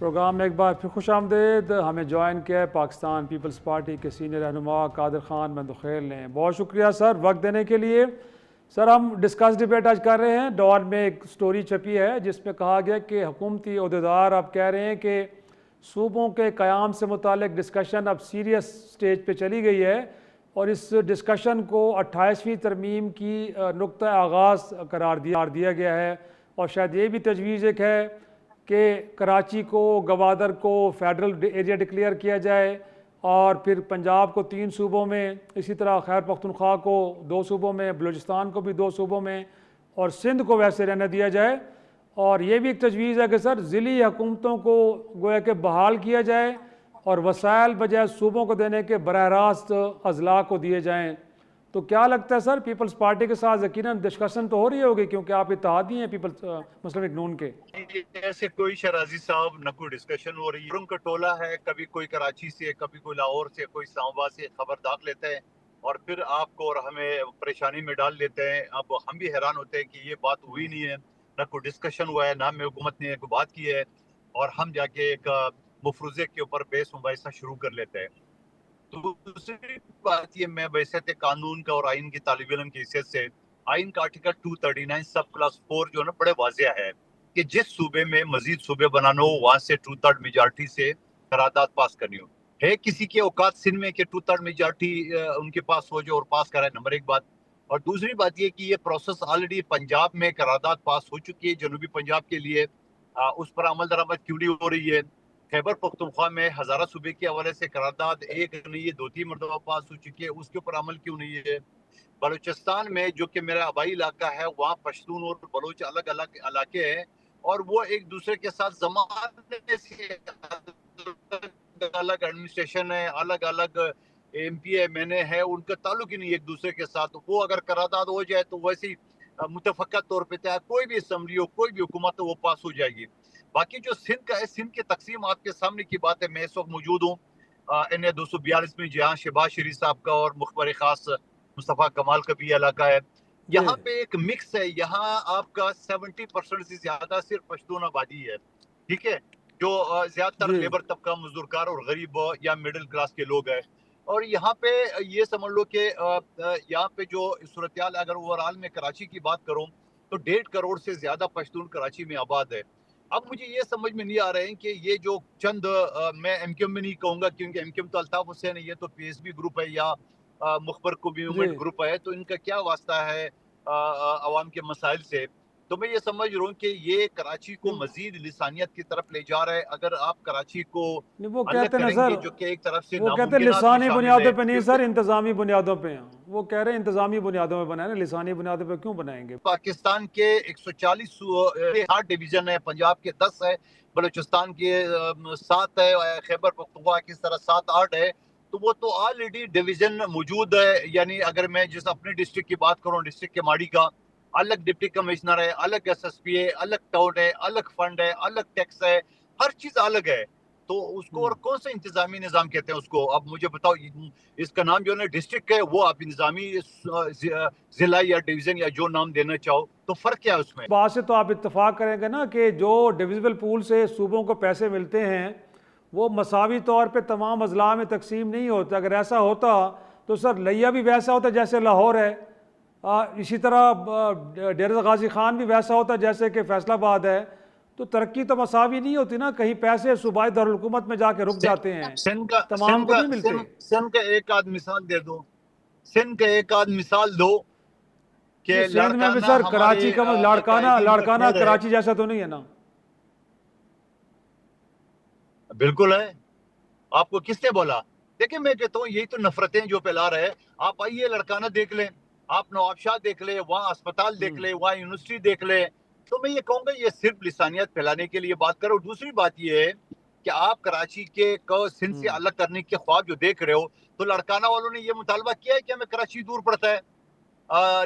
Programme में एक बार फिर खुश आमदेद। हमें ज्वाइन किया है पाकिस्तान पीपल्स पार्टी के सीनियर रहनुमा कादिर ख़ान मंदखेल ने। बहुत शुक्रिया सर वक्त देने के लिए। सर हम डिस्कस डिबेट आज कर रहे हैं। डॉन में एक स्टोरी छपी है जिसमें कहा गया कि हुकूमती अहदेदार अब कह रहे हैं कि सूबों के क़याम से मुतालिक डिस्कशन अब सीरियस स्टेज पे चली गई है और इस डिस्कशन को 28वीं तरमीम की नुक्ता आगाज़ करार दिया गया है। और शायद ये भी तजवीज़ एक है कि कराची को गवादर को फेडरल एरिया डिक्लेयर किया जाए और फिर पंजाब को 3 सूबों में, इसी तरह खैबर पख्तूनख्वा को 2 सूबों में, बलूचिस्तान को भी 2 सूबों में और सिंध को वैसे रहने दिया जाए। और ये भी एक तजवीज़ है कि सर ज़िली हुकूमतों को गोया के बहाल किया जाए और वसाइल बजाय सूबों को देने के बराह रास्त अजला को दिए जाएँ। तो क्या लगता है सर पीपल्स पार्टी के साथ यकीनन डिस्कशन तो हो रही होगी क्योंकि आप इत्तेहादी हैं पीपल्स मुस्लिम लीग नून के। ऐसे कोई शराजी साहब न कोई डिस्कशन हो रही है। उनका टोला है, कभी कोई कराची से, कभी कोई लाहौर से, कोई इस्लामाबाद से खबर दाख लेते हैं और फिर आपको और हमें परेशानी में डाल देते हैं। अब हम भी हैरान होते हैं कि ये बात हुई नहीं है, न कोई डिस्कशन हुआ है, ना में हुकूमत ने कोई बात की है और हम जाके एक मुफरूजे के ऊपर बेस मुबाहिसा शुरू कर लेते हैं। दूसरी बात ये, मैं वैसे कानून का और आइन की तालिब इल्म की हैसियत से आइन का आर्टिकल 239 सब क्लास 4 जो है ना बड़े वाजिया है कि जिस सूबे में मजीद सूबे बनाना हो वहां से 2/3 मेजॉरिटी से करारदाद पास करनी हो। है किसी के औकात सिंध में कि 2/3 मेजॉरिटी उनके पास हो जो और पास कराए, नंबर एक बात। और दूसरी बात ये कि ये प्रोसेस ऑलरेडी पंजाब में करारदाद पास हो चुकी है जनूबी पंजाब के लिए, उस पर अमल दरामद क्यों नहीं हो रही है। खैबर पख्तूनख्वा में हजारा सूबे के हवाले से करारदाद एक नहीं है 2-3 मरतबा पास हो चुकी है, उसके ऊपर अमल क्यों नहीं है। बलूचिस्तान में जो कि मेरा आबाई इलाका है वहाँ पश्तून और बलोच अलग अलग इलाके हैं और वो एक दूसरे के साथ जमाने से अलग एडमिनिस्ट्रेशन है, अलग अलग MP MNA है, उनका ताल्लुक ही नहीं एक दूसरे के साथ। वो अगर करारदाद हो जाए तो वैसे ही मुतफक्का तौर पर चाहे कोई भी असम्बली हो, कोई भी हुकूमत हो, वो पास हो जाएगी। बाकी जो सिंध का है, सिंध की तकसीम आपके सामने की बात है। मैं इस वक्त मौजूद हूँ NA 242 में, जहाँ शहबाज शरीफ साहब का और मुखबर खास मुस्तफ़ा कमाल का भी इलाका है। यहाँ पे एक मिक्स है, यहाँ आपका 70% से ज्यादा सिर्फ पश्तून आबादी है, ठीक है, जो ज्यादातर लेबर तबका, मजदूरकार और गरीब या मिडिल क्लास के लोग हैं। और यहाँ पे ये समझ लो कि यहाँ पे जो सूरत हाल, अगर ओवरऑल में कराची की बात करूँ तो 1.5 करोड़ से ज्यादा पश्तून कराची में आबाद है। अब मुझे ये समझ में नहीं आ रहे हैं कि ये जो चंद मैं MQM में नहीं कहूंगा क्योंकि MQM तो अल्ताफ हुसैन है, ये तो PSB ग्रुप है या मुखबर को मूवमेंट ग्रुप है, तो इनका क्या वास्ता है अवाम के मसाइल से। तो मैं ये समझ रहा हूँ कि ये कराची को मजीद लिसानियत की तरफ ले जा रहा है। अगर आप कराची को वो अलग कहते हैं ना करेंगे सर, जो कि एक तरफ से वो कहते हैं नामुमकिनात भी लिसानी शामिल बुनियादों है, पे नहीं क्योंकि सर, इंतजामी बुनियादों पे हैं। वो कह रहे हैं इंतजामी बुनियादों पे बनाए ना, लिसानी बुनियादों पे क्यों बनाएंगे। पाकिस्तान के 140 8 डिवीजन है, पंजाब के 10 है, बलूचिस्तान के 7 है, खैबर पख्तूनख्वा की तरह 7-8 है। तो वो तो ऑलरेडी डिवीजन मौजूद है। यानी अगर मैं जिस अपने डिस्ट्रिक्ट की बात करूँ, डिस्ट्रिक्ट के माड़ी का अलग डिप्टी कमिश्नर है, अलग SSP है, अलग टाउन है, अलग फंड है, अलग टैक्स है, हर चीज अलग है। तो उसको और कौन सा इंतजामी निजाम कहते हैं उसको, अब मुझे बताओ। इसका नाम जो है ना डिस्ट्रिक्ट है, वो आप इंतजामी जिला या डिवीजन या जो नाम देना चाहो, तो फर्क क्या है उसमें। बात से तो आप इत्तेफाक करेंगे ना कि जो डिविजिबल पूल से सूबों को पैसे मिलते हैं वो मसावी तौर पे तमाम अजला में तकसीम नहीं होता। अगर ऐसा होता तो सर लिया भी वैसा होता जैसे लाहौर है, इसी तरह डेरा गाजी खान भी वैसा होता जैसे कि फैसलाबाद है। तो तरक्की तो मसावी नहीं होती ना, कहीं पैसे सूबाई दारुलहुकूमत में जाके रुक जाते हैं, तमाम को नहीं मिलते। सिंध का एक आध मिसाल दे दो, सिंध का एक आध मिसाल दो कि सिंध में भी लाड़काना सर हमारे कराची का लाड़काना कायदीन का लाड़काना खैर है। कराची जैसा तो नहीं है ना। बिल्कुल है। आपको किसने बोला। देखिए मैं कहता हूँ यही तो नफरतें जो फैला रहे हैं। आप आइए लड़काना देख लें, आप नवाबशाह देख ले, वहाँ अस्पताल देख ले, वहाँ यूनिवर्सिटी देख ले। तो मैं ये कहूँगा ये सिर्फ लिसानियत फैलाने के लिए बात करो। दूसरी बात ये है कि आप कराची के को सिंध से अलग करने के ख्वाब जो देख रहे हो, तो लड़काना वालों ने ये मुतालबा किया है कि हमें कराची दूर पड़ता है।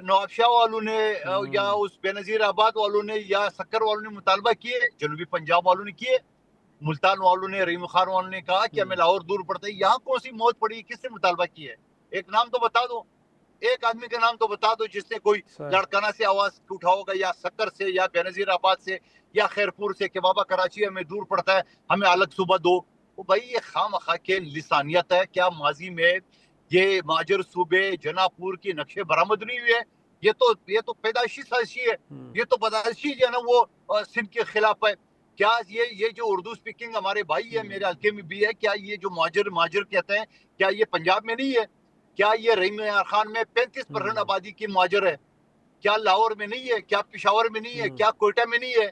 नवाबशाह वालों ने या उस बेनजीर आबाद वालों ने या सक्कर वालों ने मुतालबा किए, जनूबी पंजाब वालों ने किए, मुल्तान वालों ने, रहीम खान वालों ने कहा कि हमें लाहौर दूर पड़ता है। यहाँ कौन सी मौत पड़ी, किसने मुतालबा किया है, एक नाम तो बता दो। एक आदमी का नाम तो बता दो जिसने कोई सही। लड़काना से आवाज उठा होगा, या सक्कर से, या बेनजीराबाद से, या खैरपुर से, कि बाबा कराची हमें दूर पड़ता है, हमें अलग सूबा दो। वो भाई ये खामखा के लिसानियत है। क्या माजी में ये माजर सूबे जनापुर की नक्शे बरामद नहीं हुए? ये तो पैदाइशी साजिशी है। ये तो पैदाइशी जो है ना वो सिंध के खिलाफ है। क्या ये जो उर्दू स्पीकिंग हमारे भाई है, मेरे हल्के में भी है, क्या ये जो माजर माजर कहते हैं, क्या ये पंजाब में नहीं है? क्या ये रहीम यार खान में 35% आबादी की माजर है? क्या लाहौर में नहीं है? क्या पिशावर में नहीं है? क्या कोयटा में नहीं है?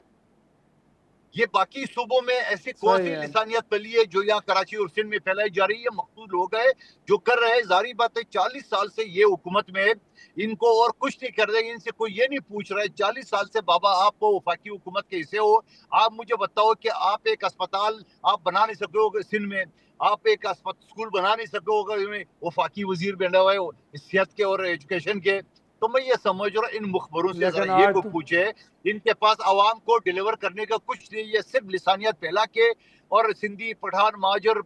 ये बाकी सूबों में ऐसी कौन सही सी है। लिसानियत फैली है जो यहाँ कराची और सिंध में फैलाई जा रही है? मखसूद लोग है जो कर रहे हैं। जारी बात है 40 साल से ये हुकूमत में है, इनको और कुछ नहीं कर रहे, इनसे कोई ये नहीं पूछ रहा है। 40 साल से बाबा आप वो वफाकी हुकूमत के हिस्से हो, आप मुझे बताओ कि आप एक अस्पताल आप बना नहीं सकोगे सिंध में, आप एक स्कूल बना नहीं सकोगे, वफाकी वजीर बना हुआ है सेहत के और एजुकेशन के। तो मैं ये समझ रहा हूँ इन मुखबरों से लेकिन जरा ये आज को तो पूछे, इनके पास आवाम को डिलीवर करने का कुछ नहीं है, सिर्फ लिसानियत फैला के और सिंधी पठान महाजर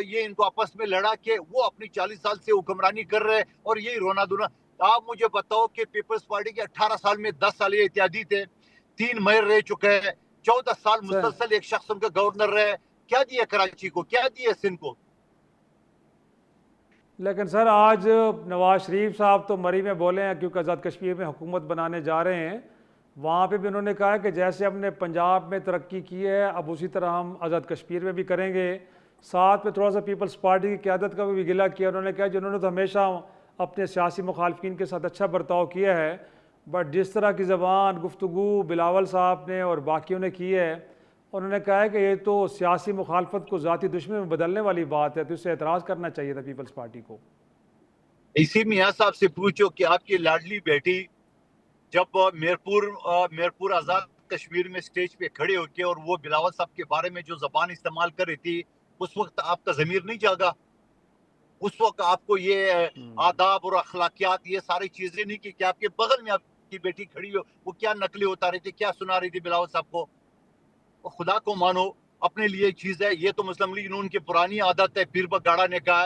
ये इनको आपस में लड़ा के वो अपनी 40 साल से हुक्मरानी कर रहे हैं और यही रोना धोना। आप मुझे बताओ कि पीपल्स पार्टी के 18 साल में 10 साल ये इत्यादि थे, 3 मेयर रह चुके हैं, 14 साल सही। मुसलसल एक शख्स उनका गवर्नर रहे। क्या दिया कराची को, क्या दिया सिंध को? लेकिन सर आज नवाज शरीफ साहब तो मरी में बोले हैं क्योंकि आज़ाद कश्मीर में हुकूमत बनाने जा रहे हैं। वहाँ पे भी उन्होंने कहा है कि जैसे हमने पंजाब में तरक्की की है अब उसी तरह हम आज़ाद कश्मीर में भी करेंगे। साथ में थोड़ा सा पीपल्स पार्टी की क़यादत का भी गिला किया। उन्होंने कहा जिन्होंने तो हमेशा अपने सियासी मुखालफिन के साथ अच्छा बर्ताव किया है, बट जिस तरह की ज़बान गुफ्तगू बिलावल साहब ने और बाकियों ने की है, उन्होंने कहा है कि ये तो सियासी मुखालफत को ज़ाती दुश्मनी में बदलने वाली बात है, तो इससे एतराज़ करना चाहिए था पीपल्स पार्टी को। इसी मियाँ साहब से पूछो कि आपकी लाडली बेटी जब मीरपुर आजाद कश्मीर में स्टेज पे खड़े होके और वो बिलावल साहब के बारे में जो जबान इस्तेमाल कर रही थी, उस वक्त आपका जमीर नहीं जागा? उस वक्त आपको ये आदाब और अखलाकियात ये सारी चीजें नहीं की कि आपके बगल में आपकी बेटी खड़ी हो, वो क्या नकली उतार रही थी, क्या सुना रही थी बिलावल साहब को? तो खुदा को मानो, अपने लिए चीज है। ये तो मुस्लिम लीग नून की पुरानी आदत है। पीर बगाड़ा ने कहा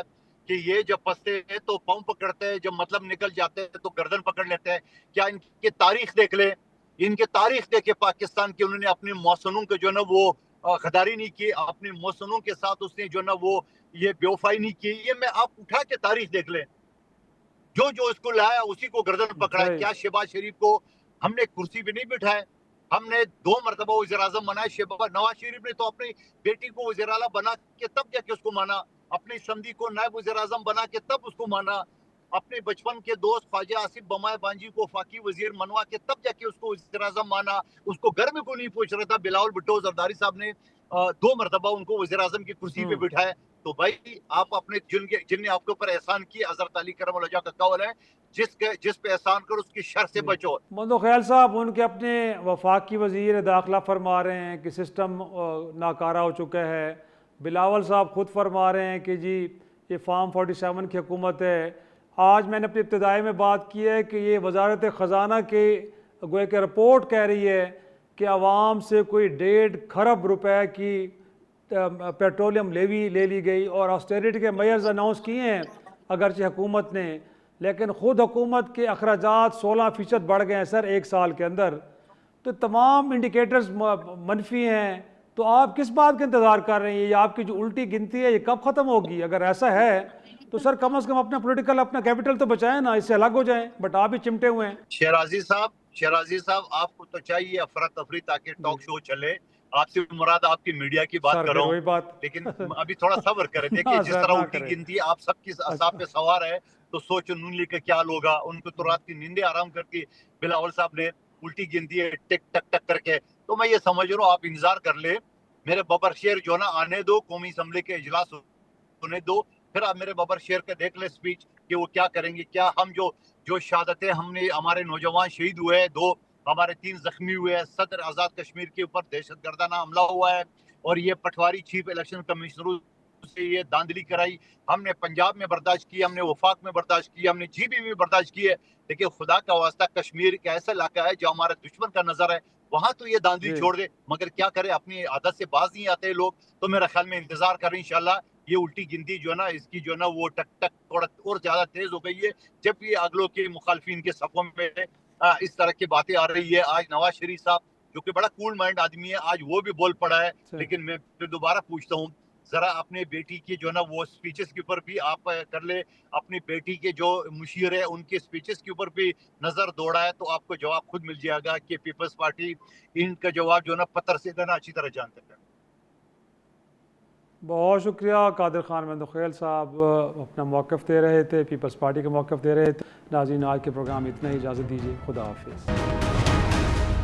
कि ये जब फंसते हैं तो पाँव पकड़ते हैं, जब मतलब निकल जाते हैं तो गर्दन पकड़ लेते हैं। क्या इनकी तारीख देख ले, इनके तारीख देखे पाकिस्तान की, उन्होंने अपने मौसनों के जो ना वो गद्दारी नहीं की, अपने मौसनों के साथ उसने जो ना वो ये बेवफाई नहीं की। ये मैं आप उठा के तारीख देख ले, जो जो इसको लाया उसी को गर्दन पकड़ा। सही। क्या शहबाज शरीफ को हमने कुर्सी पे नहीं बिठाया? हमने 2 मरतबा वज़ीर आज़म बनाए। नवाज शरीफ ने तो अपनी बेटी को वज़ीर आला बना के तब जाके उसको माना, अपनी समधी को नायब वज़ीर आज़म बना के तब उसको माना, अपने बचपन के दोस्त ख्वाजा आसिफ बमाए बांजी को फाकी वजीर मनवा के तब जाके उसको वज़ीर आज़म माना। उसको घर में कोई नहीं पूछ रहा था। बिलावल भुट्टो जरदारी साहब ने 2 मरतबा उनको वज़ीर आज़म की कुर्सी पे बिठाया। तो भाई आप अपने जिनने आपके ऊपर एहसान किया, हज़रत अली करम वजह का कौल है, जिस पे एहसान करो उसकी शर से बचो। मंदो ख्याल साहब उनके अपने वफाकी वज़ीर दाखिला फरमा रहे हैं कि सिस्टम नाकारा हो चुका है। बिलावल साहब खुद फरमा रहे हैं कि जी ये फार्म 47 की हुकूमत है। आज मैंने अपनी इब्तदाई में बात की है कि ये वजारत ख़जाना के गोया कि रिपोर्ट कह रही है कि आवाम से कोई 1.5 खरब रुपए की पेट्रोलियम लेवी ले ली गई और ऑस्टेरिटी के मेयर्स अनाउंस किए हैं अगरचे हुकूमत ने, लेकिन ख़ुद हुकूमत के अखराजात 16% बढ़ गए हैं सर 1 साल के अंदर। तो तमाम इंडिकेटर्स मनफी हैं, तो आप किस बात का इंतज़ार कर रहे हैं? ये आपकी जो उल्टी गिनती है ये कब ख़त्म होगी? अगर ऐसा है तो सर कम से कम अपना पॉलिटिकल अपना कैपिटल तो बचाएं ना, इससे अलग हो जाएं। बट आप भी चिमटे हुए हैं। शहराजी साहब आपको तो चाहिए अफरा तफरी ताकि टॉक शो चले। आपसे मुराद आपकी मीडिया की बात सर कर फिर रहा हूँ, वही बात। लेकिन अभी थोड़ा सब्र करें। देखिए हाँ जिस सर तरह ना उल्टी करें। गिनती आप सबकी असाब अच्छा। पे सवार है, तो सोचो नून लीग का क्या होगा। उनको तो रात की नींदें आराम करके बिलावल साहब ने उल्टी गिनती है टिक टक टक करके। तो मैं ये समझ रहा हूँ आप इंतजार कर ले, मेरे बबर शेर जो ना आने दो, कौमी असम्बली के इजलास होने दो, फिर आप मेरे बबर शेर के देख ले स्पीच कि वो क्या करेंगे। क्या हम जो जो शहादतें हमने, हमारे नौजवान शहीद हुए हैं, 2 हमारे 3 जख्मी हुए हैं, सदर आजाद कश्मीर के ऊपर दहशतगर्दाना हमला हुआ है, और ये पटवारी चीफ इलेक्शन कमिश्नर से ये धांधली कराई, हमने पंजाब में बर्दाश्त की, हमने वफाक में बर्दाश्त की, हमने जीबी में बर्दाश्त की है। देखिए खुदा का वास्ता, कश्मीर एक ऐसा इलाका है जो हमारे दुश्मन का नजर है, वहां तो ये धांधली जी। छोड़ दे। मगर क्या करे, अपनी आदत से बाज नहीं आते लोग। तो मेरा ख्याल में इंतजार करें इंशाल्लाह ये उल्टी गिनती जो है ना, इसकी जो है ना वो टक टक थोड़ा और ज्यादा तेज हो गई है। जब ये अगलों के मुखालफिन के सफों में इस तरह की बातें आ रही है। आज नवाज शरीफ साहब जो कि बड़ा कूल माइंड आदमी है, आज वो भी बोल पड़ा है। लेकिन मैं फिर दोबारा पूछता हूँ, जरा अपने बेटी की जो है ना वो स्पीचेस के ऊपर भी आप कर ले, अपनी बेटी के जो मुशीर है उनके स्पीचेस के ऊपर भी नजर दौड़ाए, तो आपको जवाब खुद मिल जाएगा कि पीपल्स पार्टी इनका जवाब जो है ना पत्थर से देना अच्छी तरह जानते हैं। बहुत शुक्रिया कादिर खान मंदोखेल साहब, अपना मौक़िफ़ दे रहे थे, पीपल्स पार्टी का मौक़िफ़ दे रहे थे। नाज़रीन, आज के प्रोग्राम में इतना ही, इजाज़त दीजिए, खुदा हाफिज़।